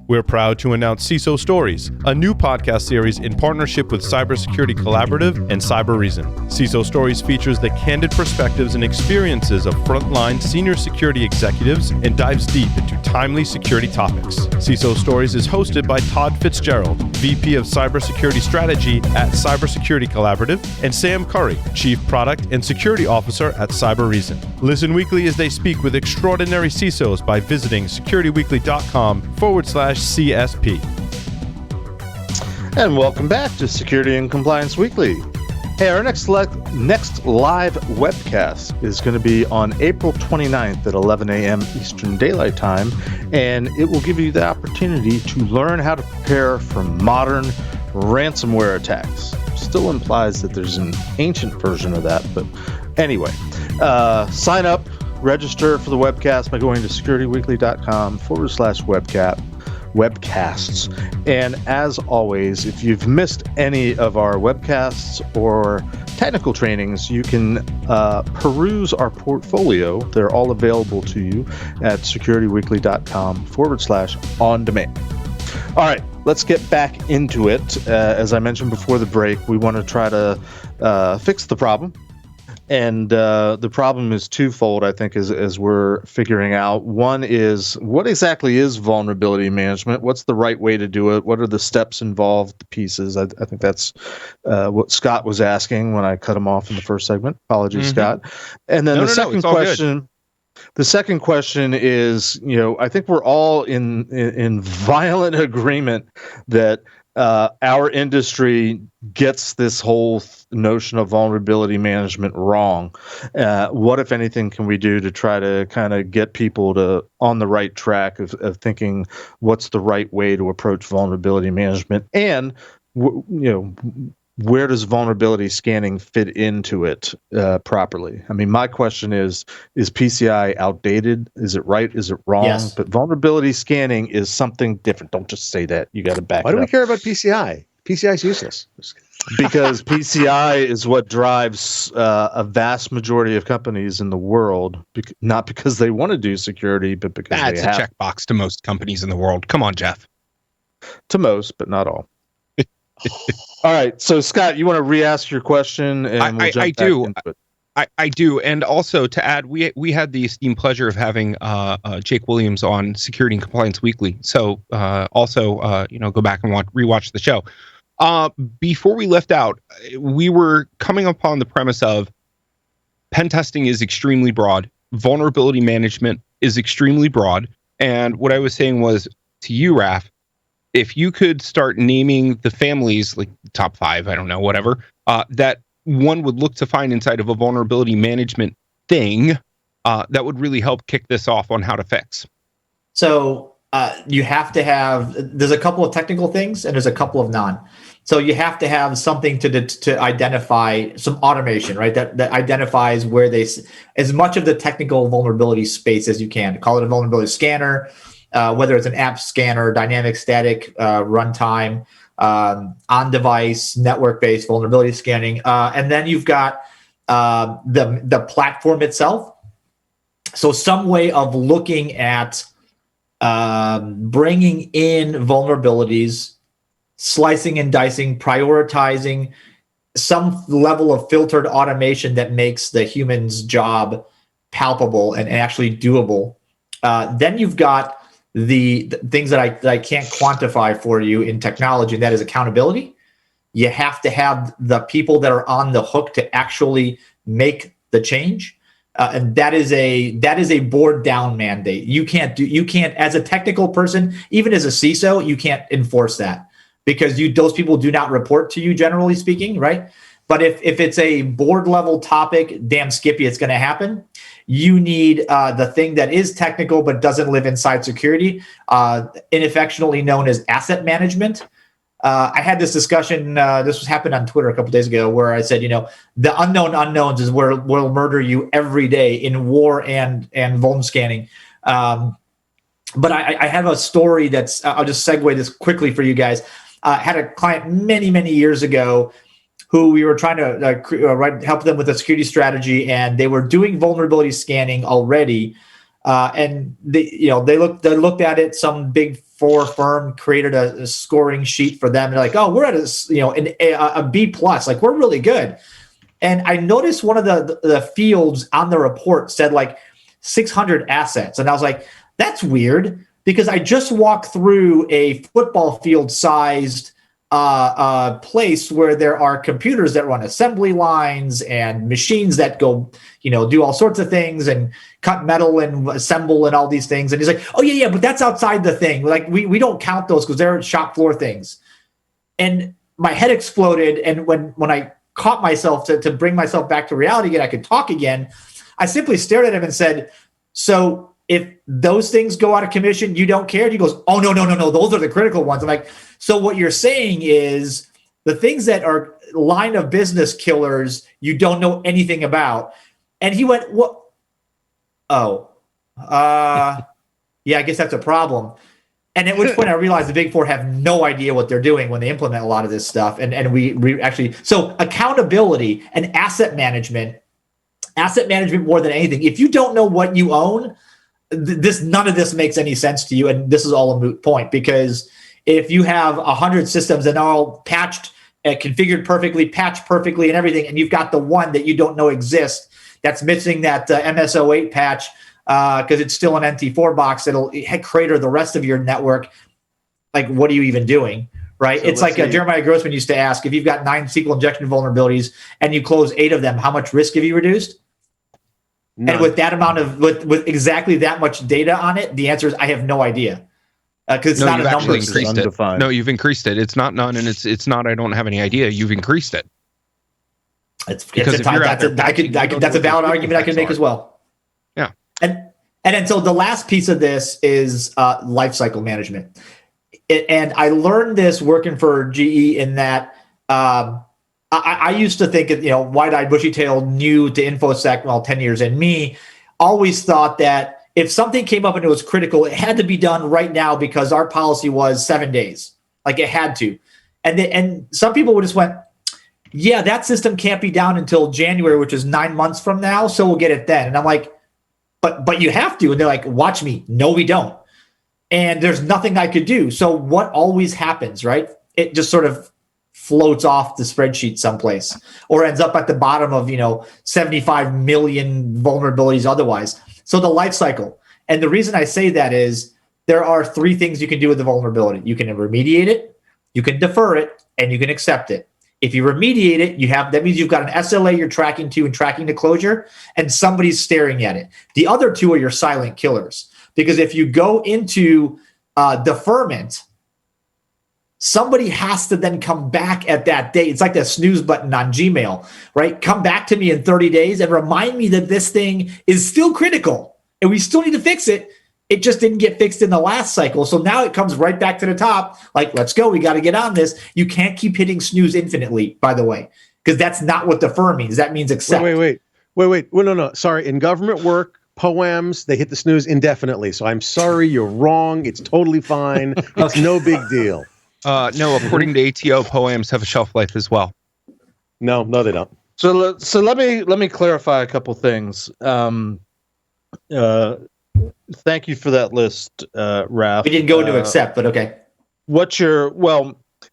We're proud to announce CISO Stories, a new podcast series in partnership with Cybersecurity Collaborative and Cyber Reason. CISO Stories features the candid perspectives and experiences of frontline senior security executives and dives deep into timely security topics. CISO Stories is hosted by Todd Fitzgerald, VP of Cybersecurity Strategy at Cybersecurity Collaborative, and Sam Curry, Chief Product and Security Officer at Cyber Reason. Listen weekly as they speak with extraordinary CISOs by visiting securityweekly.com/CSP. And welcome back to Security and Compliance Weekly. Hey, our next live webcast is going to be on April 29th at 11 a.m. Eastern Daylight Time, and it will give you the opportunity to learn how to prepare for modern ransomware attacks. Still implies that there's an ancient version of that, but anyway, sign up, register for the webcast by going to securityweekly.com/webcasts. And as always, if you've missed any of our webcasts or technical trainings, you can peruse our portfolio. They're all available to you at securityweekly.com/on-demand. All right, let's get back into it. As I mentioned before the break, we want to try to fix the problem. And the problem is twofold, I think, as we're figuring out. One is, what exactly is vulnerability management? What's the right way to do it? What are the steps involved, the pieces? I think that's what Scott was asking when I cut him off in the first segment. Apologies, Scott. And then the second question. The second question is, I think we're all in violent agreement that our industry gets this whole notion of vulnerability management wrong. What, if anything, can we do to try to kind of get people on the right track of thinking what's the right way to approach vulnerability management? And, where does vulnerability scanning fit into it properly? I mean, my question is PCI outdated? Is it right? Is it wrong? Yes. But vulnerability scanning is something different. Don't just say that. You got to back it up. Why do we care about PCI? PCI is useless. Because PCI is what drives a vast majority of companies in the world, not because they want to do security, but because That's they have. a checkbox to most companies in the world. Come on, Jeff. To most, but not all. All right, so Scott, you want to re-ask your question, and we'll jump back into it. I do, and also to add, we had the esteemed pleasure of having Jake Williams on Security and Compliance Weekly. So also, go back and rewatch the show. Before we left out, we were coming upon the premise of pen testing is extremely broad, vulnerability management is extremely broad, and what I was saying was to you, Raf, if you could start naming the families, like top 5, I don't know, whatever, that one would look to find inside of a vulnerability management thing, that would really help kick this off on how to fix. So you have to have, there's a couple of technical things and there's a couple of non. So you have to have something to identify some automation, right? That identifies where as much of the technical vulnerability space as you can. Call it a vulnerability scanner, whether it's an app scanner, dynamic, static, runtime, on-device, network-based vulnerability scanning. And then you've got the platform itself. So some way of looking at bringing in vulnerabilities, slicing and dicing, prioritizing some level of filtered automation that makes the human's job palpable and actually doable. Then you've got the things that I can't quantify for you in technology, and that is accountability. You have to have the people that are on the hook to actually make the change. And that is a board down mandate. You can't as a technical person, even as a CISO, you can't enforce that because those people do not report to you, generally speaking, right? But if it's a board level topic, damn Skippy, it's going to happen. You need the thing that is technical but doesn't live inside security, ineffectually known as asset management. I had this discussion, this happened on Twitter a couple of days ago, where I said, the unknown unknowns is where will murder you every day in war and vuln scanning. But I have a story that's, I'll just segue this quickly for you guys. Had a client many, many years ago who we were trying to help them with a security strategy, and they were doing vulnerability scanning already And they looked at it. Some big four firm created a scoring sheet for them. They're like, oh, we're at a B plus, like we're really good. And I noticed one of the fields on the report said like 600 assets, and I was like, that's weird, because I just walked through a football field sized place where there are computers that run assembly lines and machines that go, do all sorts of things and cut metal and assemble and all these things. And he's like, oh yeah, but that's outside the thing. Like we don't count those because they're shop floor things. And my head exploded. And when I caught myself to bring myself back to reality again, I could talk again, I simply stared at him and said, so if those things go out of commission, you don't care? And he goes, oh, no, those are the critical ones. I'm like, so what you're saying is the things that are line of business killers, you don't know anything about. And he went, what? Oh, yeah, I guess that's a problem. And at which point I realized the big four have no idea what they're doing when they implement a lot of this stuff. And we actually, so accountability and asset management more than anything. If you don't know what you own, none of this makes any sense to you, and this is all a moot point, because if you have 100 systems that are all patched, configured perfectly, patched perfectly, and everything, and you've got the one that you don't know exists that's missing that MS08 patch because it's still an NT4 box that'll crater the rest of your network, like what are you even doing, right? So it's like Jeremiah Grossman used to ask, if you've got 9 SQL injection vulnerabilities and you close 8 of them, how much risk have you reduced? None. And with that amount of with exactly that much data on it, the answer is I have no idea, because it's not a number. Increased it. No, you've increased it. It's not none, and it's not I don't have any idea. You've increased it. That's a valid argument I can make as well. Yeah. And then so the last piece of this is lifecycle management, and I learned this working for GE in that. I used to think, wide-eyed, bushy-tailed, new to InfoSec, 10 years in, me always thought that if something came up and it was critical, it had to be done right now because our policy was 7 days. Like it had to. And some people would just went, yeah, that system can't be down until January, which is 9 months from now, so we'll get it then. And I'm like, but you have to. And they're like, watch me. No, we don't. And there's nothing I could do. So what always happens, right? It just sort of floats off the spreadsheet someplace or ends up at the bottom of 75 million vulnerabilities otherwise. So the life cycle. And the reason I say that is there are 3 things you can do with the vulnerability. You can remediate it, you can defer it, and you can accept it. If you remediate it, that means you've got an SLA you're tracking to and tracking the closure, and somebody's staring at it. The other 2 are your silent killers, because if you go into deferment, somebody has to then come back at that date. It's like the snooze button on Gmail, right? Come back to me in 30 days and remind me that this thing is still critical and we still need to fix it. It just didn't get fixed in the last cycle. So now it comes right back to the top. Like, let's go. We got to get on this. You can't keep hitting snooze infinitely, by the way, because that's not what defer means. That means accept. Wait. Well, no. Sorry. In government work, POAMs, they hit the snooze indefinitely. So I'm sorry. You're wrong. It's totally fine. It's no big deal. No, according to ATO, POAMs have a shelf life as well. No, they don't. So let me clarify a couple things. Thank you for that list, Raf. We didn't go into accept, but okay.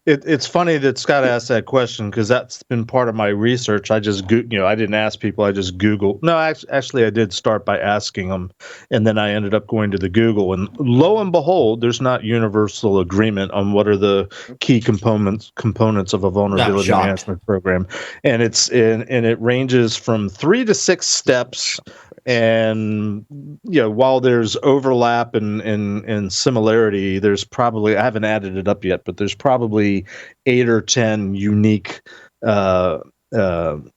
It's funny that Scott asked that question because that's been part of my research. I just I didn't ask people. I just Googled. No, actually, I did start by asking them, and then I ended up going to the Google. And lo and behold, there's not universal agreement on what are the key components of a vulnerability management program, and it ranges from 3 to 6 steps. And while there's overlap and similarity, there's probably, I haven't added it up yet, but there's probably 8 or 10 unique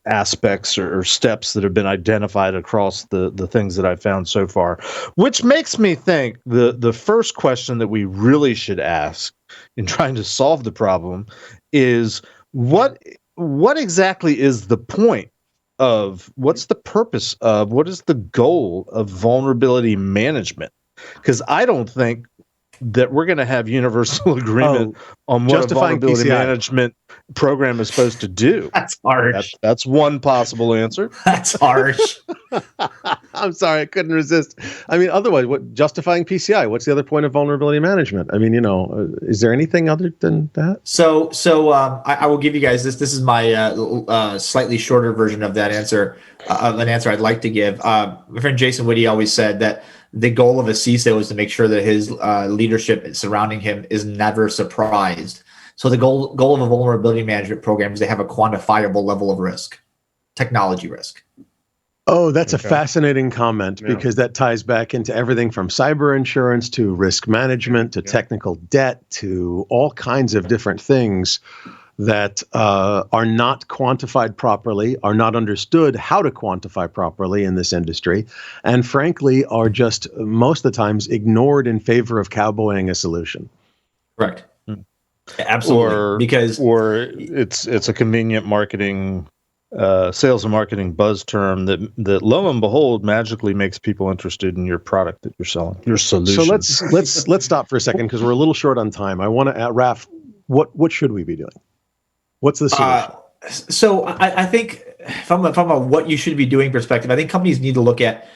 aspects or steps that have been identified across the things that I've found so far, which makes me think the first question that we really should ask in trying to solve the problem is what exactly is the point of, what's the purpose of, what is the goal of vulnerability management? Because I don't think that we're going to have universal agreement on what a vulnerability PCI management program is supposed to do. That's harsh. That's one possible answer. That's harsh. I'm sorry, I couldn't resist. I mean, otherwise, what justifying PCI? What's the other point of vulnerability management? I mean, is there anything other than that? So I will give you guys this. This is my slightly shorter version of that answer, of an answer I'd like to give. My friend Jason Whitty always said that the goal of a CISO is to make sure that his leadership surrounding him is never surprised. So the goal of a vulnerability management program is to have a quantifiable level of risk, technology risk. Oh, that's a fascinating comment, because that ties back into everything from cyber insurance to risk management to technical debt to all kinds of different things that are not quantified properly, are not understood how to quantify properly in this industry, and frankly are just most of the times ignored in favor of cowboying a solution. Correct. Absolutely. Or it's a convenient marketing sales and marketing buzz term that lo and behold magically makes people interested in your product that you're selling, your solution. So let's stop for a second, because we're a little short on time. I want to ask Raf, what should we be doing? What's the solution? So I think from a what you should be doing perspective, I think companies need to look at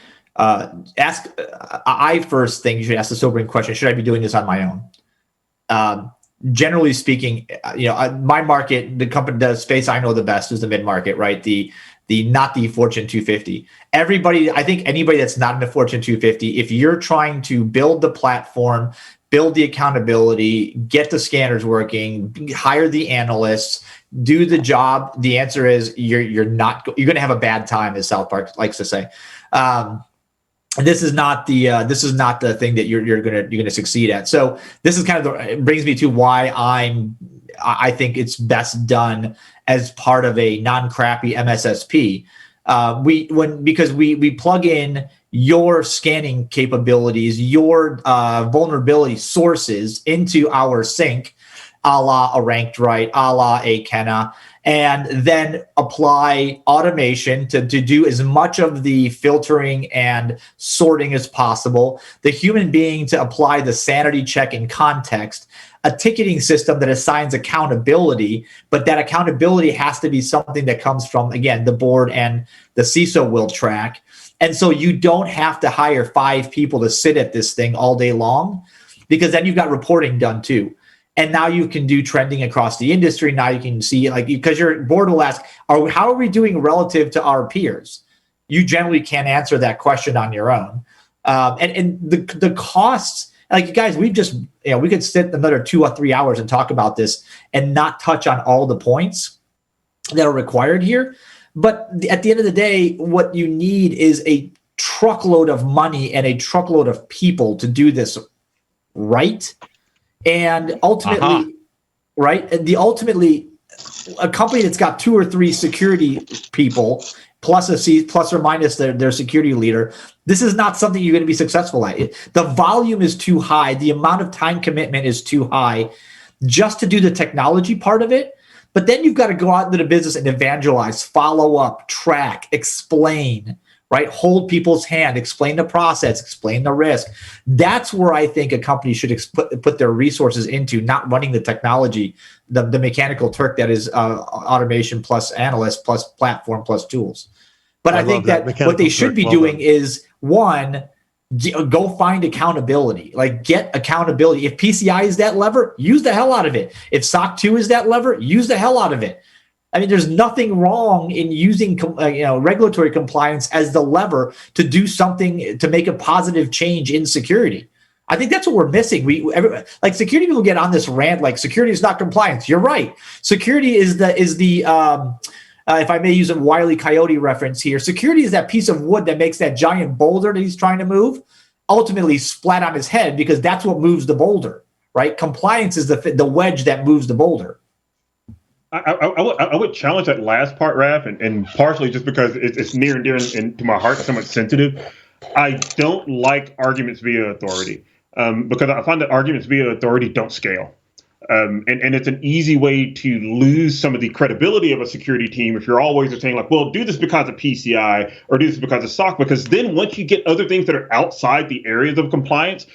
first thing you should ask the sobering question: should I be doing this on my own? Generally speaking, my market, the space I know the best is the mid market, right? The not the Fortune 250. I think anybody that's not in the Fortune 250, if you're trying to build the platform, build the accountability, get the scanners working, hire the analysts, do the job, the answer is you're going to have a bad time, as South Park likes to say. This is not the thing that you're gonna succeed at. So this is kind of it brings me to why I think it's best done as part of a non-crappy MSSP. Because we plug in your scanning capabilities, your vulnerability sources into our sync, a la a Ranked Right, a la a Kenna, and then apply automation to do as much of the filtering and sorting as possible, the human being to apply the sanity check in context, a ticketing system that assigns accountability, but that accountability has to be something that comes from, again, the board and the CISO will track. And so you don't have to hire 5 people to sit at this thing all day long, because then you've got reporting done too. And now you can do trending across the industry. Now you can see, because your board will ask, how are we doing relative to our peers? You generally can't answer that question on your own. And the costs, guys, we could sit another 2 or 3 hours and talk about this and not touch on all the points that are required here. But at the end of the day, what you need is a truckload of money and a truckload of people to do this right. And ultimately, ultimately, a company that's got 2 or 3 security people plus or minus their security leader, this is not something you're going to be successful at. The volume is too high. The amount of time commitment is too high just to do the technology part of it. But then you've got to go out into the business and evangelize, follow up, track, explain, right? Hold people's hand, explain the process, explain the risk. That's where I think a company should put their resources into, not running the technology, the mechanical Turk that is automation plus analyst plus platform plus tools. But I think that what they should be doing is, one, go find accountability. Get accountability. If PCI is that lever, use the hell out of it. If SOC 2 is that lever, use the hell out of it. I mean, there's nothing wrong in using regulatory compliance as the lever to do something to make a positive change in security. I think that's what we're missing. Security people get on this rant like security is not compliance. You're right. Security is the if I may use a Wile E. Coyote reference here, security is that piece of wood that makes that giant boulder that he's trying to move ultimately splat on his head, because that's what moves the boulder, right? Compliance is the wedge that moves the boulder. I would challenge that last part, Raf, and partially just because it's near and dear to my heart, somewhat sensitive. I don't like arguments via authority because I find that arguments via authority don't scale. And it's an easy way to lose some of the credibility of a security team if you're always saying well, do this because of PCI or do this because of SOC, because then once you get other things that are outside the areas of compliance,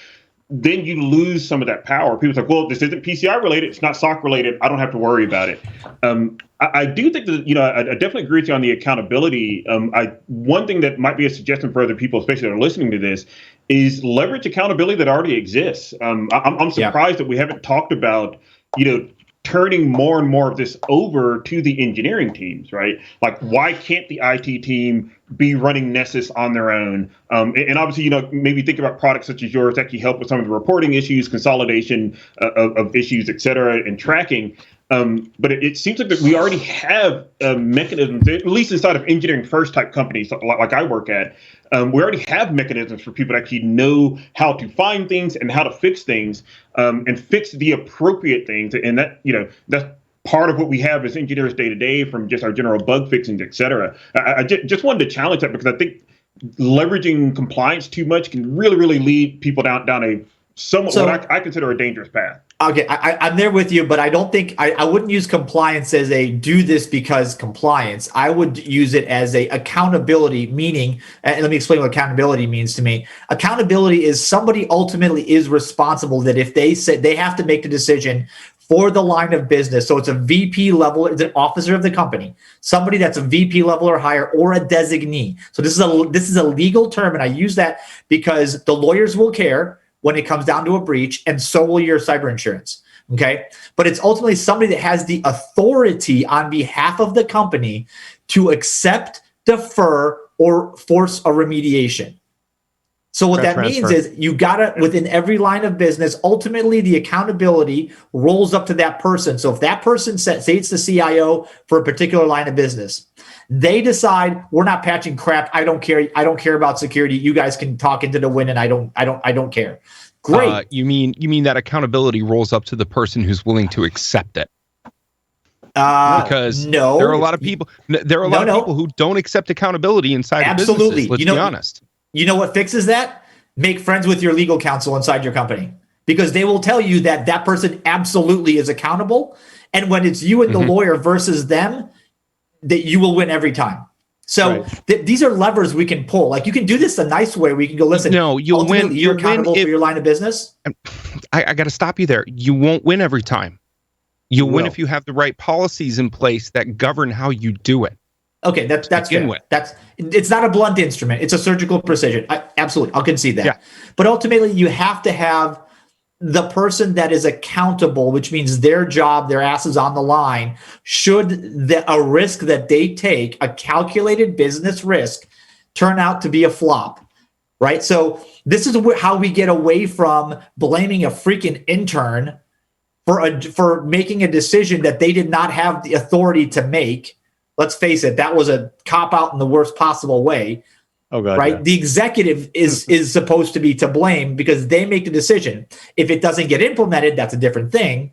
then you lose some of that power. People say, well, this isn't PCI related. It's not SOC related. I don't have to worry about it. I do think that, I definitely agree with you on the accountability. One thing that might be a suggestion for other people, especially that are listening to this, is leverage accountability that already exists. I'm surprised that we haven't talked about, turning more and more of this over to the engineering teams, right? Like, why can't the IT team be running Nessus on their own? And obviously, maybe think about products such as yours that can help with some of the reporting issues, consolidation of issues, et cetera, and tracking. But it seems like that we already have mechanisms, at least inside of engineering first type companies like I work at. We already have mechanisms for people to actually know how to find things and how to fix things, and fix the appropriate things. And that, that's part of what we have as engineers day to day from just our general bug fixing, et cetera. I just wanted to challenge that because I think leveraging compliance too much can really, really lead people down a somewhat what I consider a dangerous path. Okay, I'm there with you, but I don't think I wouldn't use compliance as a do this because compliance. I would use it as a accountability, meaning, and let me explain what accountability means to me. Accountability is somebody ultimately is responsible that if they say they have to make the decision for the line of business. So it's a VP level, it's an officer of the company, somebody that's a VP level or higher, or a designee. So this is a legal term, and I use that because the lawyers will care when it comes down to a breach, and so will your cyber insurance, okay? But it's ultimately somebody that has the authority on behalf of the company to accept, defer, or force a remediation. So what that means is you gotta, within every line of business, ultimately the accountability rolls up to that person. So if that person say it's the CIO for a particular line of business, they decide we're not patching crap. I don't care. I don't care about security. You guys can talk into the wind, and I don't care. Great. You mean that accountability rolls up to the person who's willing to accept it? Because no, there are a lot of people. There are a lot of people who don't accept accountability inside of businesses. Let's be honest. You know what fixes that? Make friends with your legal counsel inside your company, because they will tell you that that person absolutely is accountable. And when it's you and the lawyer versus them, that you will win every time. So these are levers we can pull. Like, you can do this a nice way. We can go, listen, no, you'll win. You're accountable for your line of business. I got to stop you there. You won't win every time. You'll win if you have the right policies in place that govern how you do it. Okay, that's fair. It's not a blunt instrument. It's a surgical precision. Absolutely, I'll concede that. Yeah. But ultimately, you have to have the person that is accountable, which means their job, their ass is on the line. Should a risk that they take, a calculated business risk, turn out to be a flop, right? So this is how we get away from blaming a freaking intern for making a decision that they did not have the authority to make. Let's face it, that was a cop-out in the worst possible way. Oh, God, right? Yeah. The executive is supposed to be to blame because they make the decision. If it doesn't get implemented, that's a different thing.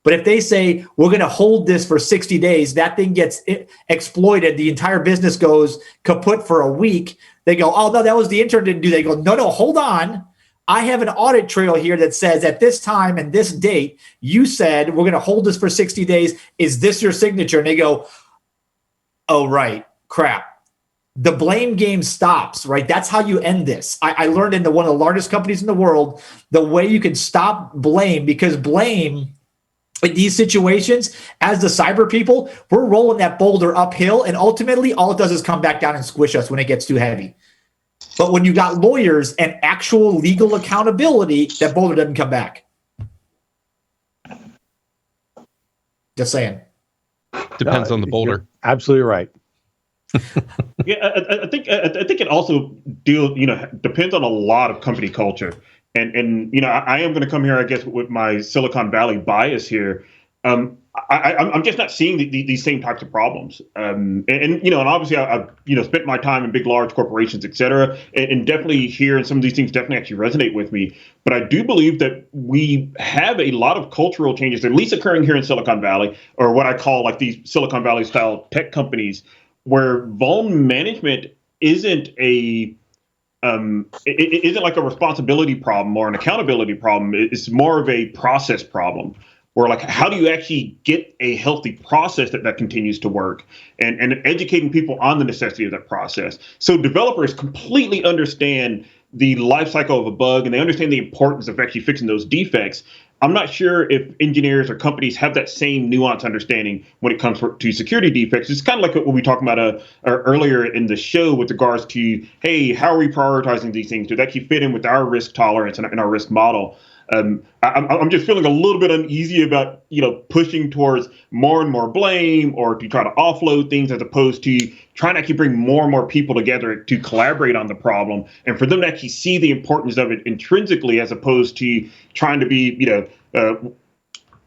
But if they say, we're going to hold this for 60 days, that thing gets exploited, the entire business goes kaput for a week, they go, oh, no, that was the intern didn't do that. They go, no, hold on. I have an audit trail here that says at this time and this date, you said we're going to hold this for 60 days. Is this your signature? And they go, oh, right, crap. The blame game stops, right? That's how you end this. I learned in one of the largest companies in the world, the way you can stop blame, because blame in these situations, as the cyber people, we're rolling that boulder uphill, and ultimately all it does is come back down and squish us when it gets too heavy. But when you got lawyers and actual legal accountability, that boulder doesn't come back. Just saying. Depends on the boulder. Absolutely right. Yeah, I think it also depends on a lot of company culture, and I am going to come here, I guess, with my Silicon Valley bias here. I'm just not seeing these same types of problems, and obviously I've spent my time in big, large corporations, et cetera, and definitely here, and some of these things definitely actually resonate with me. But I do believe that we have a lot of cultural changes, at least occurring here in Silicon Valley, or what I call like these Silicon Valley style tech companies, where vuln management isn't it isn't like a responsibility problem or an accountability problem. It's more of a process problem, where like, how do you actually get a healthy process that continues to work, and educating people on the necessity of that process. So developers completely understand the life cycle of a bug and they understand the importance of actually fixing those defects, I'm not sure if engineers or companies have that same nuanced understanding when it comes to security defects. It's kind of like what we talked about earlier in the show with regards to, hey, how are we prioritizing these things? Do they actually fit in with our risk tolerance and our risk model? I'm just feeling a little bit uneasy about, pushing towards more and more blame or to try to offload things as opposed to trying to actually bring more and more people together to collaborate on the problem and for them to actually see the importance of it intrinsically as opposed to trying to be,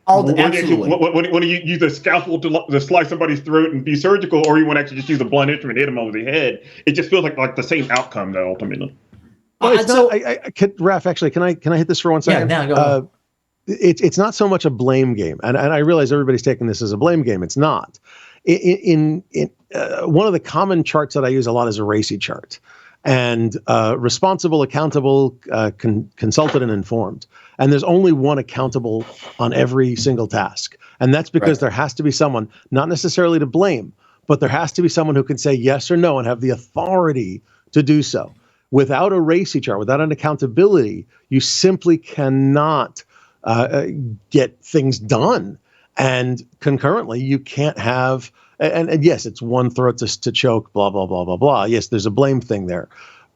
absolutely. When you use a scalpel to slice somebody's throat and be surgical, or you want to actually just use a blunt instrument and hit them over the head, it just feels like the same outcome, though, ultimately. Well, it's not. Raf, actually, can I hit this for 1 second? Yeah, go ahead. It's not so much a blame game, and I realize everybody's taking this as a blame game. It's not. In one of the common charts that I use a lot is a RACI chart, and responsible, accountable, consulted, and informed. And there's only one accountable on every single task, and that's because there has to be someone, not necessarily to blame, but there has to be someone who can say yes or no and have the authority to do so. Without a RACI chart, without an accountability, you simply cannot get things done. And concurrently, you can't have, and yes, it's one throat to choke, blah, blah, blah, blah, blah. Yes, there's a blame thing there.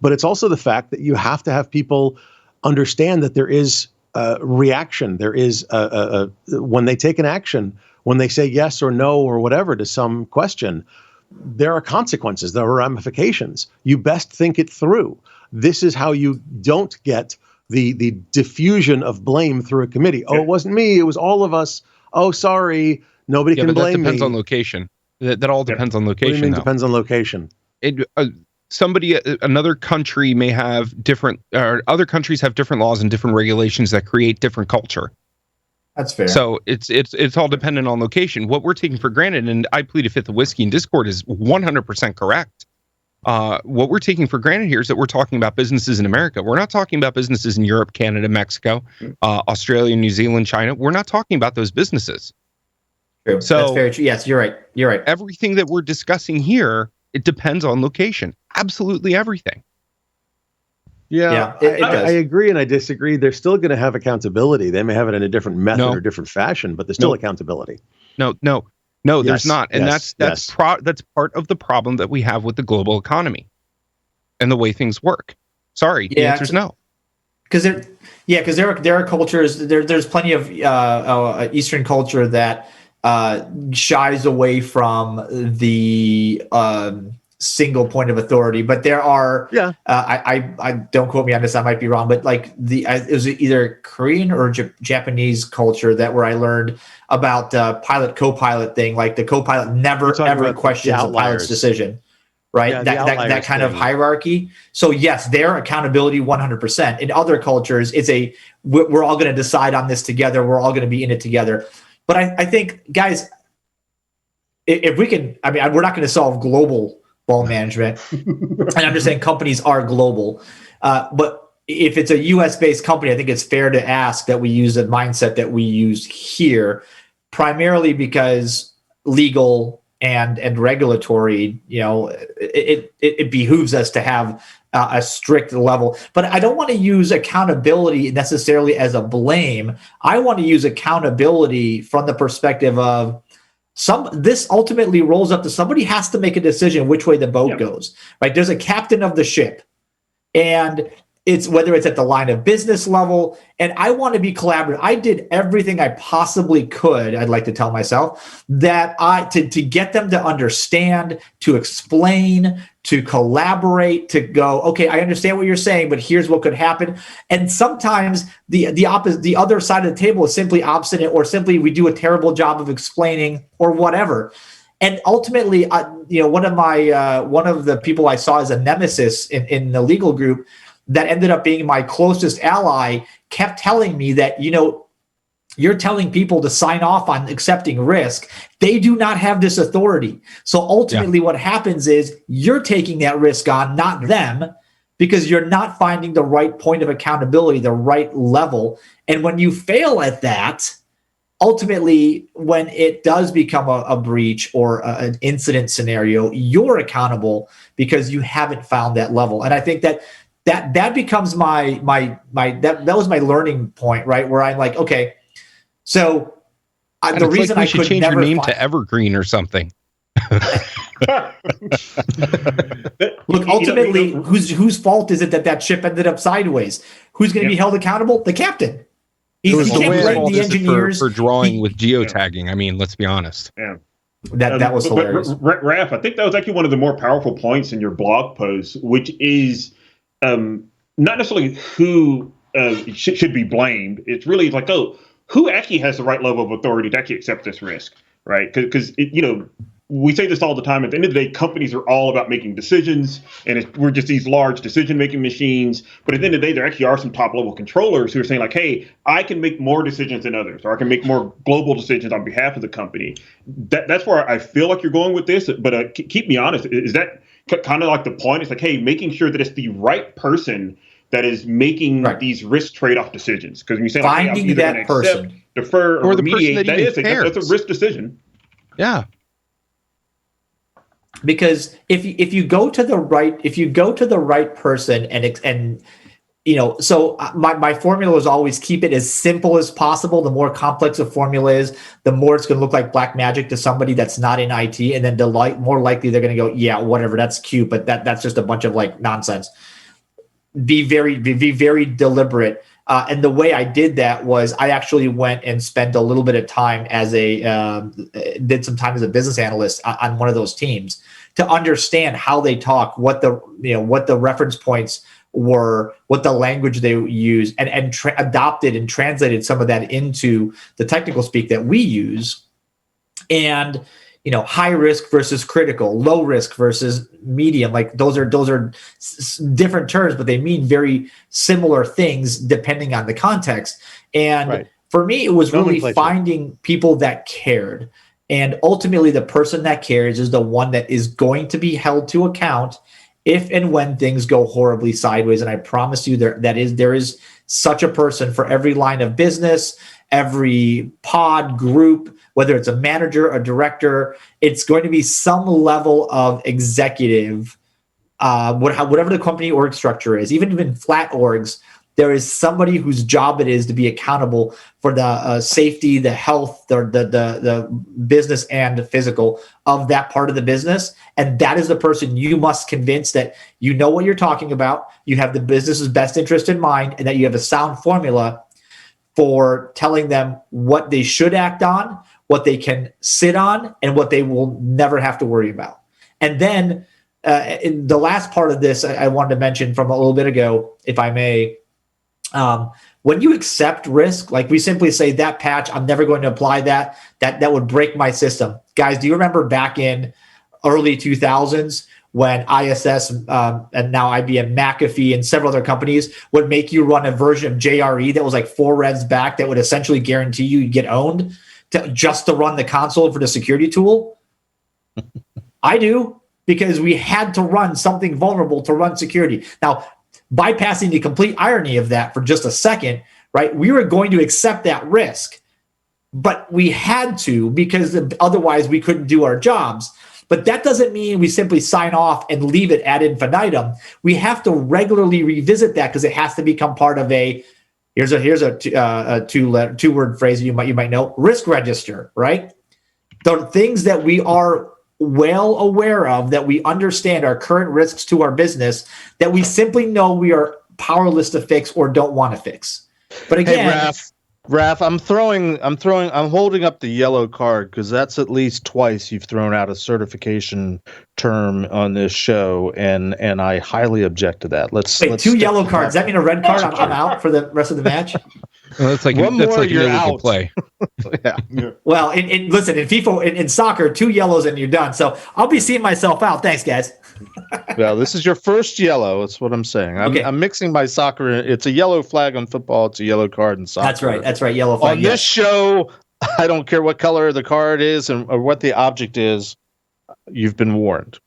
But it's also the fact that you have to have people understand that there is reaction. There is, when they take an action, when they say yes or no or whatever to some question, there are consequences, there are ramifications. You best think it through. This is how you don't get the diffusion of blame through a committee. Oh, it wasn't me, it was all of us. Oh, sorry, nobody can blame me. That depends on location. That all depends on location. What do you mean depends on location? Another country may have different, or other countries have different laws and different regulations that create different culture. That's fair. So it's all dependent on location. What we're taking for granted, and I plead a fifth of whiskey in Discord, is 100% correct. What we're taking for granted here is that we're talking about businesses in America. We're not talking about businesses in Europe, Canada, Mexico, Australia, New Zealand, China. We're not talking about those businesses. True. So that's very true. Yes, you're right. You're right. Everything that we're discussing here, it depends on location. Absolutely everything. Yeah, I agree and I disagree. They're still going to have accountability. They may have it in a different method or different fashion, but there's still accountability. No, there's not. And that's part of the problem that we have with the global economy and the way things work. Sorry, the answer is no. Because there are cultures. There's plenty of Eastern culture that shies away from the single point of authority, but there are I don't quote me on this, I might be wrong, but like it was either Korean or Japanese culture where I learned about the pilot co-pilot thing. Like the co-pilot never ever questions the pilot's decision, right? Yeah, that kind of hierarchy. So yes, their accountability 100%. In other cultures, it's we're all going to decide on this together, we're all going to be in it together. But I think, guys, if we can, I mean, we're not going to solve global ball management. And I'm just saying companies are global. But if it's a US-based company, I think it's fair to ask that we use a mindset that we use here, primarily because legal and regulatory, it behooves us to have a strict level. But I don't want to use accountability necessarily as a blame. I want to use accountability from the perspective of this ultimately rolls up to somebody has to make a decision which way the boat goes, right? There's a captain of the ship, and it's whether it's at the line of business level, and I want to be collaborative. I did everything I possibly could, I'd like to tell myself, that to get them to understand, to explain, to collaborate, to go, okay, I understand what you're saying, but here's what could happen. And sometimes the other side of the table is simply obstinate, or simply we do a terrible job of explaining, or whatever. And ultimately, one of the people I saw as a nemesis in the legal group that ended up being my closest ally kept telling me that, you're telling people to sign off on accepting risk. They do not have this authority. So ultimately what happens is you're taking that risk on, not them, because you're not finding the right point of accountability, the right level. And when you fail at that, ultimately, when it does become a breach or an incident scenario, you're accountable because you haven't found that level. And I think that that becomes my that was my learning point, right? Where I'm like, okay, so the reason I could change never your name to Evergreen or something. Look, ultimately, whose fault is it that ship ended up sideways? Who's going to be held accountable? The captain. He can't blame the engineers for drawing with geotagging. I mean, let's be honest. Yeah. That was hilarious. Raph, I think that was actually one of the more powerful points in your blog post, which is not necessarily who should be blamed. It's really like, who actually has the right level of authority to actually accept this risk, right? Because we say this all the time. At the end of the day, companies are all about making decisions, and we're just these large decision-making machines. But at the end of the day, there actually are some top-level controllers who are saying, like, hey, I can make more decisions than others, or I can make more global decisions on behalf of the company. That's where I feel like you're going with this. But keep me honest. Is that kind of like the point? It's like, hey, making sure that it's the right person that is making these risk trade-off decisions. Because when you say, like, hey, I'm either going to accept, defer, or the remediate, person that's a risk decision. Yeah. Because if you go to the right person and so my formula is always keep it as simple as possible. The more complex a formula is, the more it's going to look like black magic to somebody that's not in IT, and then more likely they're going to go, yeah, whatever, that's cute, but that's just a bunch of like nonsense. Be very deliberate. And the way I did that was I actually went and spent a little bit of time did some time as a business analyst on one of those teams to understand how they talk, what the reference points were, what the language they use, and adopted and translated some of that into the technical speak that we use. And high risk versus critical, low risk versus medium. Like those are different terms, but they mean very similar things depending on the context. And for me, it was really finding people that cared. And ultimately, the person that cares is the one that is going to be held to account if and when things go horribly sideways. And I promise you there is such a person for every line of business, every pod group, whether it's a manager, a director. It's going to be some level of executive, whatever the company org structure is. Even flat orgs, there is somebody whose job it is to be accountable for the safety, the health, the business and the physical of that part of the business. And that is the person you must convince that you know what you're talking about, you have the business's best interest in mind, and that you have a sound formula for telling them what they should act on, what they can sit on, and what they will never have to worry about. And then in the last part of this, I wanted to mention from a little bit ago, if I may, when you accept risk, like we simply say that patch, I'm never going to apply that would break my system. Guys, do you remember back in early 2000s when ISS and now IBM, McAfee, and several other companies would make you run a version of JRE that was like 4 revs back that would essentially guarantee you get owned just to run the console for the security tool? I do, because we had to run something vulnerable to run security. Now, bypassing the complete irony of that for just a second, right? We were going to accept that risk, but we had to, because otherwise we couldn't do our jobs. But that doesn't mean we simply sign off and leave it ad infinitum. We have to regularly revisit that, because it has to become part of here's a two-word phrase you might know, risk register, right? The things that we are well aware of, that we understand are current risks to our business, that we simply know we are powerless to fix or don't want to fix. But again, hey, Raf, I'm holding up the yellow card, because that's at least twice you've thrown out a certification term on this show, and I highly object to that. Let's 2 yellow cards. Does that mean a red card? I'm out for the rest of the match. Well, that's like One more, you're illegal out. Play. Yeah. Well, listen, in FIFA, in soccer, 2 yellows and you're done. So I'll be seeing myself out. Thanks, guys. Well, this is your first yellow. That's what I'm saying. I'm mixing my soccer. It's a yellow flag on football. It's a yellow card in soccer. That's right. Yellow flag. On this show, I don't care what color the card is or what the object is. You've been warned.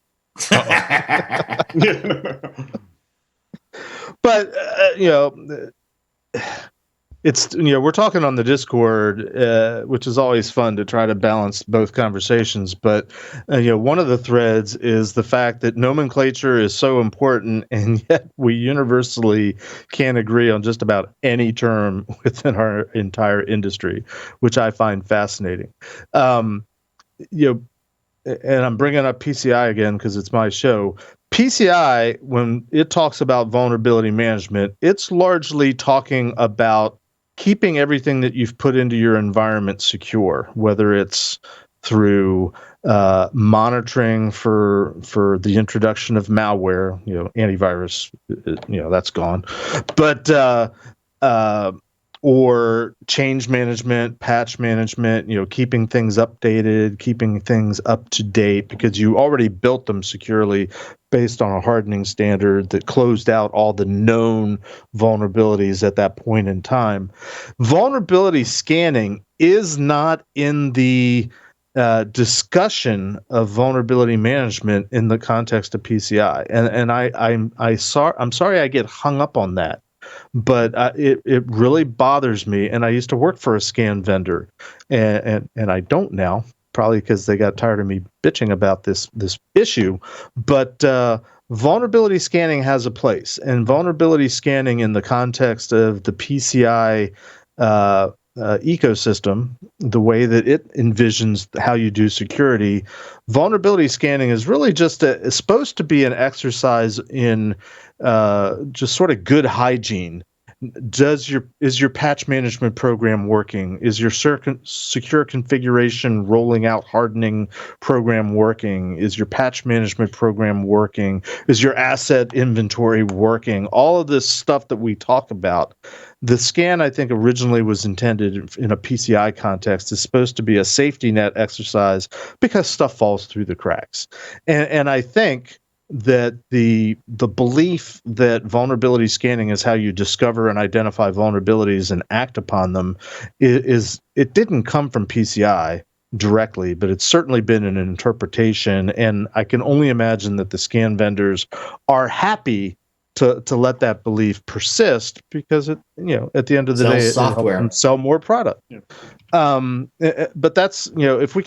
But it's, we're talking on the Discord, which is always fun to try to balance both conversations. But one of the threads is the fact that nomenclature is so important, and yet we universally can't agree on just about any term within our entire industry, which I find fascinating. And I'm bringing up PCI again because it's my show. PCI, when it talks about vulnerability management, it's largely talking about keeping everything that you've put into your environment secure, whether it's through monitoring for the introduction of malware, antivirus, that's gone, but or change management, patch management, keeping things updated, keeping things up to date, because you already built them securely based on a hardening standard that closed out all the known vulnerabilities at that point in time. Vulnerability scanning is not in the discussion of vulnerability management in the context of PCI, and I'm sorry I get hung up on that. But it really bothers me, and I used to work for a scan vendor, and I don't now, probably because they got tired of me bitching about this issue. But vulnerability scanning has a place, and vulnerability scanning in the context of the PCI ecosystem, the way that it envisions how you do security, vulnerability scanning is really just it's supposed to be an exercise in just sort of good hygiene. Is your patch management program working? Is your secure configuration rolling out hardening program working? Is your patch management program working? Is your asset inventory working? All of this stuff that we talk about. The scan, I think, originally was intended in a PCI context is supposed to be a safety net exercise because stuff falls through the cracks. And I think that the belief that vulnerability scanning is how you discover and identify vulnerabilities and act upon them is it didn't come from PCI directly, but it's certainly been an interpretation. And I can only imagine that the scan vendors are happy to let that belief persist because at the end of the day, it helps them sell more product. Yeah. But that's, if we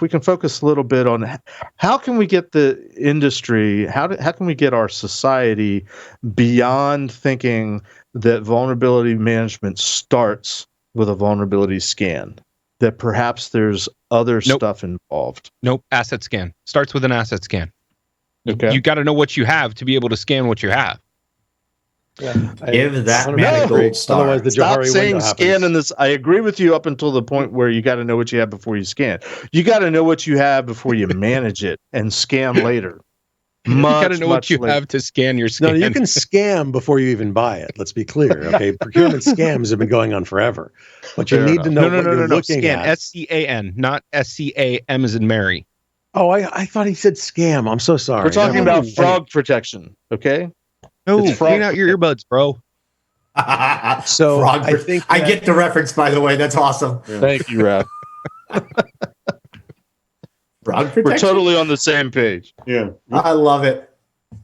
can focus a little bit on how can we get the industry, how can we get our society beyond thinking that vulnerability management starts with a vulnerability scan, that perhaps there's other stuff involved. Nope. Asset scan starts with an asset scan. Okay. You got to know what you have to be able to scan what you have. Yeah, give that man a gold star. Otherwise, the Stop Johari saying window scan in this. I agree with you up until the point where you got to know what you have before you scan. You got to know what you have before you manage it and scan later. You got to know what you have to scan your scan. No, you can scam before you even buy it. Let's be clear. Okay, procurement scams have been going on forever, but you need to know what you're looking at. SCAN, not SCAM as in Mary. Oh, I thought he said scam. I'm so sorry. We're talking about frog protection, okay? No, clean out your earbuds, bro. So I think I get the reference, by the way. That's awesome. Yeah. Thank you, Raf. Frog protection. We're totally on the same page. Yeah, I love it.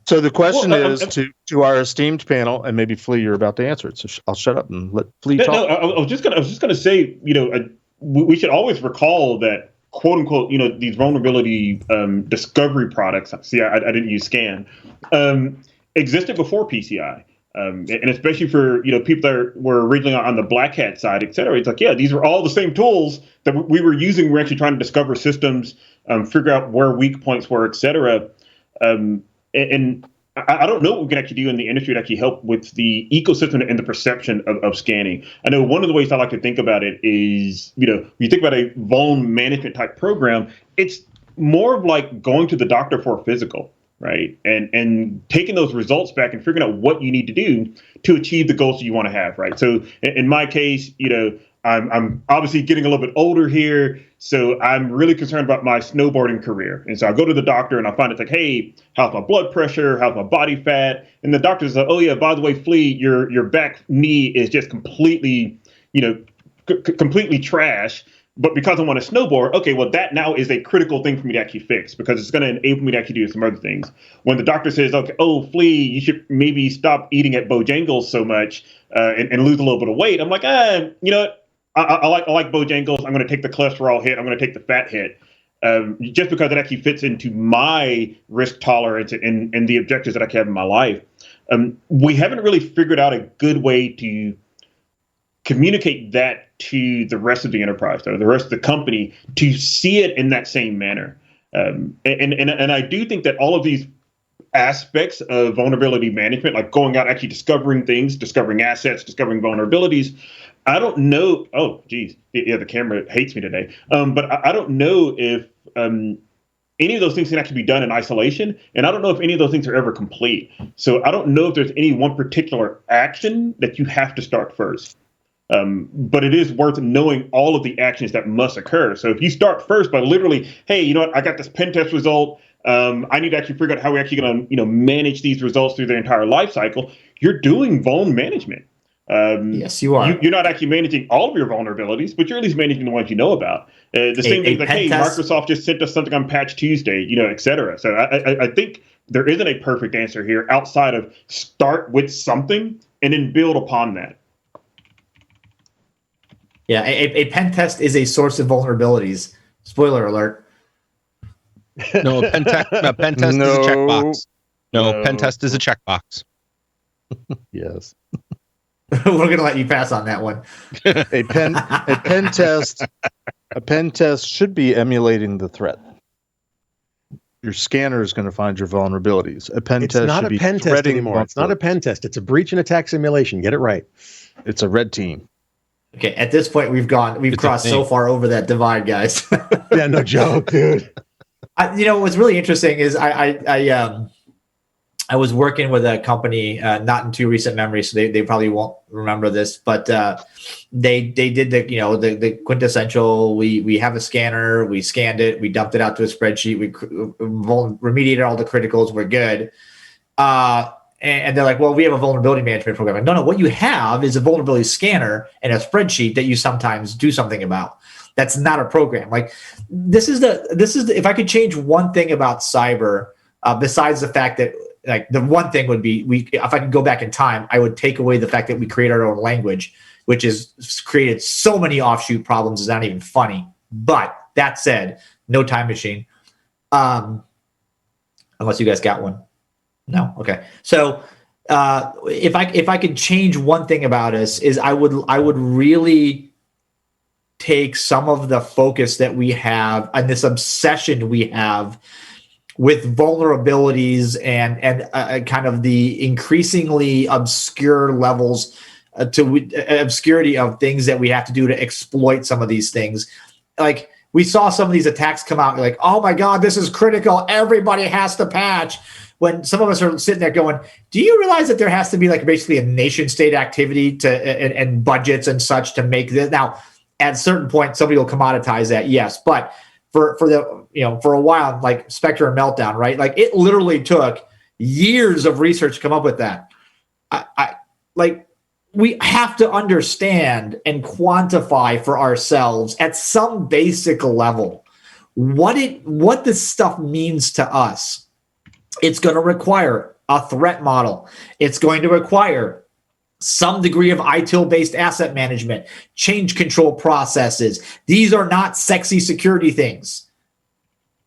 So the question is to our esteemed panel, and maybe Flea, you're about to answer it. So I'll shut up and let Flea talk. No, I was just gonna say, we should always recall that, quote unquote, these vulnerability discovery products. See, I didn't use scan. Existed before PCI, and especially for people that were originally on the black hat side, et cetera. It's like, yeah, these are all the same tools that we were using. We're actually trying to discover systems, figure out where weak points were, et cetera. And I don't know what we can actually do in the industry to actually help with the ecosystem and the perception of scanning. I know one of the ways I like to think about it is, when you think about a vuln management type program, it's more of like going to the doctor for a physical, right? And taking those results back and figuring out what you need to do to achieve the goals that you want to have, right? So in my case, I'm obviously getting a little bit older here, so I'm really concerned about my snowboarding career. And so I go to the doctor and I find it's like, hey, how's my blood pressure? How's my body fat? And the doctor's like, oh yeah, by the way, Flea, your back knee is just completely, completely trash. But because I want to snowboard, okay, well, that now is a critical thing for me to actually fix because it's going to enable me to actually do some other things. When the doctor says, okay, oh, Flea, you should maybe stop eating at Bojangles so much and lose a little bit of weight. I'm like, you know what? I like Bojangles. I'm going to take the cholesterol hit. I'm going to take the fat hit. Just because it actually fits into my risk tolerance and the objectives that I have in my life. We haven't really figured out a good way to communicate that to the rest of the enterprise, or the rest of the company, to see it in that same manner. And I do think that all of these aspects of vulnerability management, like going out, actually discovering things, discovering assets, discovering vulnerabilities, I don't know. Oh, geez. Yeah, the camera hates me today. But I don't know if any of those things can actually be done in isolation. And I don't know if any of those things are ever complete. So I don't know if there's any one particular action that you have to start first. But it is worth knowing all of the actions that must occur. So if you start first by literally, hey, you know what, I got this pen test result. I need to actually figure out how we're actually going to, manage these results through their entire life cycle. You're doing vuln management. Yes, you are. You're not actually managing all of your vulnerabilities, but you're at least managing the ones you know about. The same thing, like, hey, Microsoft just sent us something on Patch Tuesday, et cetera. So I think there isn't a perfect answer here outside of start with something and then build upon that. Yeah, a pen test is a source of vulnerabilities. Spoiler alert. No, a pen test is a checkbox. No, pen test is a checkbox. Yes. We're gonna let you pass on that one. A pen test should be emulating the threat. Your scanner is going to find your vulnerabilities. A pen test not should a be pen test anymore. It's not a pen test. It's a breach and attack simulation. Get it right. It's a red team. Okay, at this point we've crossed so far over that divide, guys. Yeah, no joke, dude. What's really interesting is I was working with a company, not in too recent memory, so they probably won't remember this, but they did the quintessential. We have a scanner, we scanned it, we dumped it out to a spreadsheet, we remediated all the criticals, we're good. And they're like, well, we have a vulnerability management program. Like, no, what you have is a vulnerability scanner and a spreadsheet that you sometimes do something about. That's not a program. Like this is if I could change one thing about cyber, besides the fact that, like, the one thing would be if I could go back in time, I would take away the fact that we create our own language, which has created so many offshoot problems. It's not even funny. But that said, no time machine. Unless you guys got one. No. Okay. So if I could change one thing about us, is I would really take some of the focus that we have and this obsession we have with vulnerabilities and kind of the increasingly obscure levels to obscurity of things that we have to do to exploit some of these things. Like, we saw some of these attacks come out, like, oh my God, this is critical, everybody has to patch. When some of us are sitting there going, do you realize that there has to be, like, basically a nation state activity and budgets and such to make this? Now, at a certain point, somebody will commoditize that, yes, but for a while, like Spectre and Meltdown, right? Like, it literally took years of research to come up with that. We have to understand and quantify for ourselves at some basic level what this stuff means to us. It's going to require a threat model. It's going to require some degree of ITIL-based asset management, change control processes. These are not sexy security things.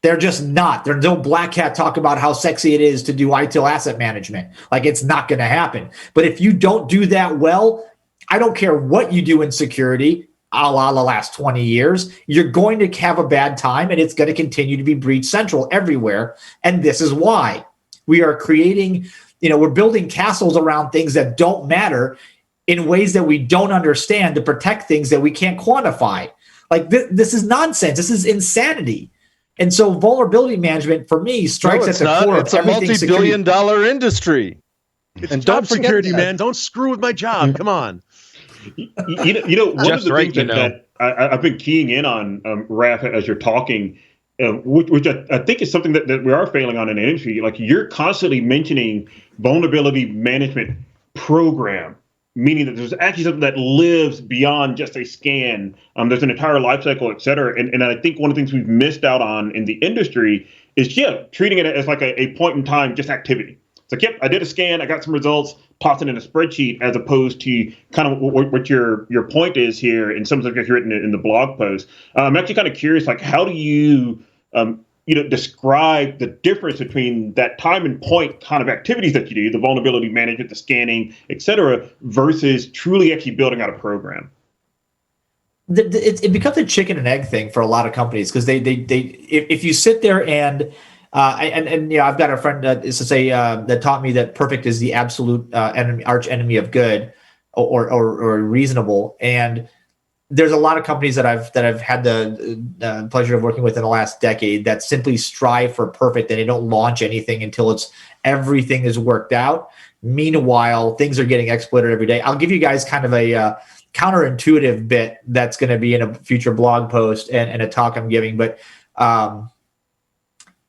They're just not. There's no black hat talk about how sexy it is to do ITIL asset management. Like, it's not going to happen. But if you don't do that well, I don't care what you do in security, a la the last 20 years, you're going to have a bad time, and it's going to continue to be breach central everywhere. And this is why we are creating, we're building castles around things that don't matter in ways that we don't understand to protect things that we can't quantify. Like, this is nonsense. This is insanity. And so vulnerability management, for me, strikes at the core of everything. It's a multi-billion-dollar industry. And don't security, man. Don't screw with my job. Come on. One of the things that I've been keying in on, Raf, as you're talking, which I think is something that we are failing on in the industry. Like, you're constantly mentioning vulnerability management program. meaning that there's actually something that lives beyond just a scan. There's an entire life cycle, et cetera. And I think one of the things we've missed out on in the industry is, treating it as like a point in time, just activity. It's like, yep, I did a scan, I got some results, tossed it in a spreadsheet, as opposed to kind of what your point is here, and some of you've written in the blog post. I'm actually kind of curious, like, how do you, describe the difference between that time and point kind of activities that you do, the vulnerability management, the scanning, et cetera, versus truly actually building out a program? It becomes a chicken and egg thing for a lot of companies, because if you sit there and I've got a friend that taught me that perfect is the absolute arch enemy of good, or reasonable. And there's a lot of companies that I've had the pleasure of working with in the last decade that simply strive for perfect, and they don't launch anything until everything is worked out. Meanwhile, things are getting exploited every day. I'll give you guys kind of a counterintuitive bit that's going to be in a future blog post and a talk I'm giving. But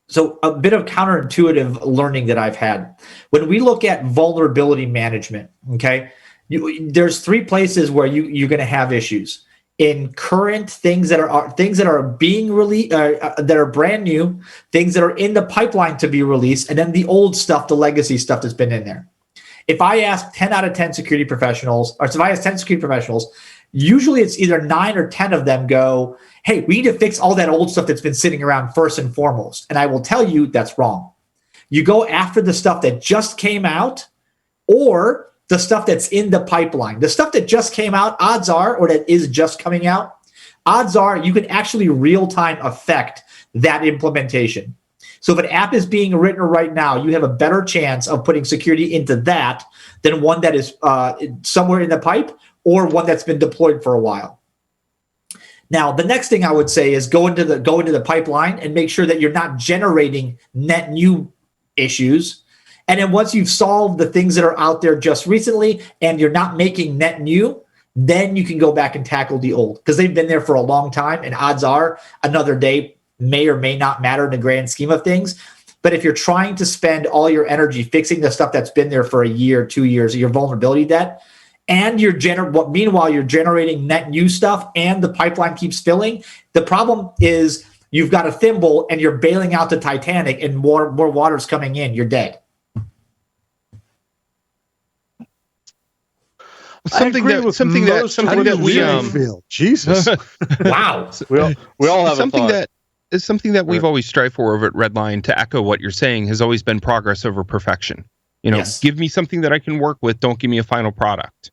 so a bit of counterintuitive learning that I've had. When we look at vulnerability management, okay, there's three places where you're going to have issues. In current things that are being released, that are brand new, things that are in the pipeline to be released, and then the old stuff, the legacy stuff that's been in there. If I ask 10 out of 10 security professionals, or if I ask 10 security professionals, usually it's either 9 or 10 of them go, hey, we need to fix all that old stuff that's been sitting around first and foremost. And I will tell you that's wrong. You go after the stuff that just came out, or the stuff that's in the pipeline. The stuff that just came out, odds are, or that is just coming out, odds are you can actually real-time affect that implementation. So if an app is being written right now, you have a better chance of putting security into that than one that is somewhere in the pipe, or one that's been deployed for a while. Now, the next thing I would say is go into the pipeline and make sure that you're not generating net new issues. And then once you've solved the things that are out there just recently and you're not making net new, then you can go back and tackle the old, because they've been there for a long time, and odds are another day may or may not matter in the grand scheme of things. But if you're trying to spend all your energy fixing the stuff that's been there for a year, 2 years, your vulnerability debt, and meanwhile you're generating net new stuff and the pipeline keeps filling, the problem is you've got a thimble and you're bailing out the Titanic and more water's coming in, you're dead. Something that we feel. Jesus. Wow. We all have something a thought. that is something that we've always strived for over at Redline, to echo what you're saying, has always been progress over perfection. Yes. Give me something that I can work with. Don't give me a final product.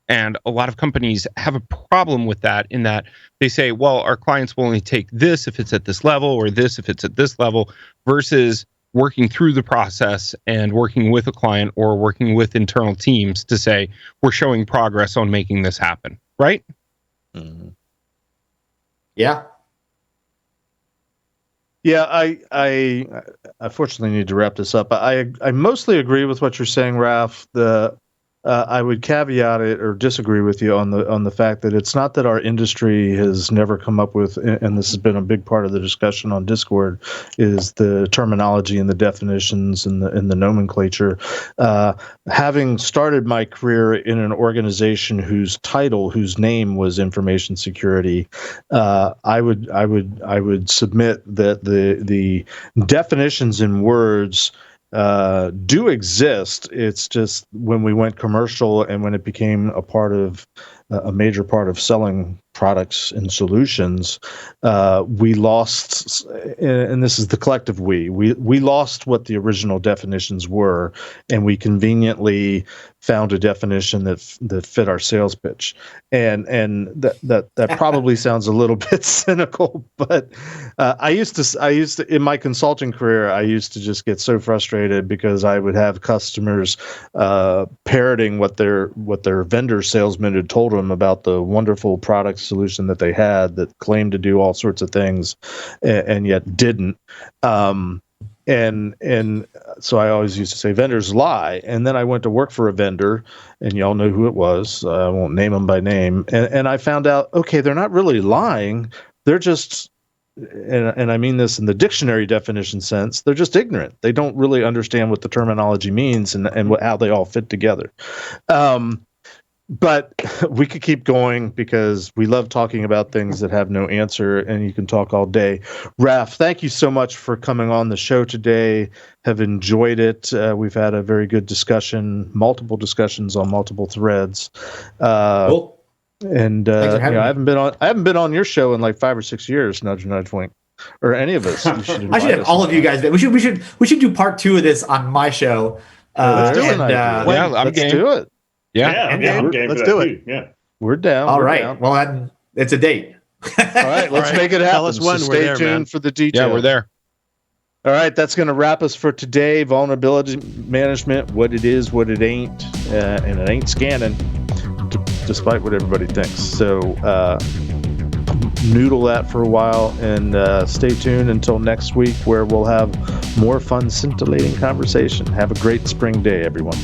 And a lot of companies have a problem with that, in that they say, well, our clients will only take this if it's at this level, or this if it's at this level, versus working through the process and working with a client or working with internal teams to say, we're showing progress on making this happen. Right? Mm-hmm. Yeah. Yeah, I unfortunately need to wrap this up. I mostly agree with what you're saying, Raf. I would caveat it or disagree with you on the fact that it's not that our industry has never come up with, and this has been a big part of the discussion on Discord, is the terminology and the definitions and the nomenclature. Having started my career in an organization whose name was information security, I would submit that the definitions in words do exist. It's just when we went commercial and when it became a major part of selling products and solutions, we lost, and this is the collective we lost what the original definitions were, and we conveniently found a definition that fit our sales pitch. And that probably sounds a little bit cynical, but I used to in my consulting career, I used to just get so frustrated because I would have customers parroting what their vendor salesman had told them about the wonderful product solution that they had that claimed to do all sorts of things and yet didn't. And so I always used to say vendors lie. And then I went to work for a vendor, and y'all know who it was. I won't name them by name. And I found out, okay, they're not really lying. They're just, and I mean this in the dictionary definition sense, they're just ignorant. They don't really understand what the terminology means and how they all fit together. But we could keep going because we love talking about things that have no answer, and you can talk all day. Raf, thank you so much for coming on the show today. Have enjoyed it. We've had a very good discussion, multiple discussions on multiple threads. Cool. And Thanks for having me. I haven't been on your show in like 5 or 6 years. Nudge, nudge, wink, or any of us. You should I should have all of you guys. We should do part 2 of this on my show. Let's do it. I'm game. Do it. Yeah, I'm game let's for do that it. too. Yeah. We're down. All we're right. down. Well, then it's a date. All right, let's make it happen. Tell us when. So We're stay there, tuned man. for the details. Yeah, we're there. All right, that's going to wrap us for today. Vulnerability management, what it is, what it ain't, and it ain't scanning, despite what everybody thinks. So noodle that for a while, and stay tuned until next week, where we'll have more fun, scintillating conversation. Have a great spring day, everyone.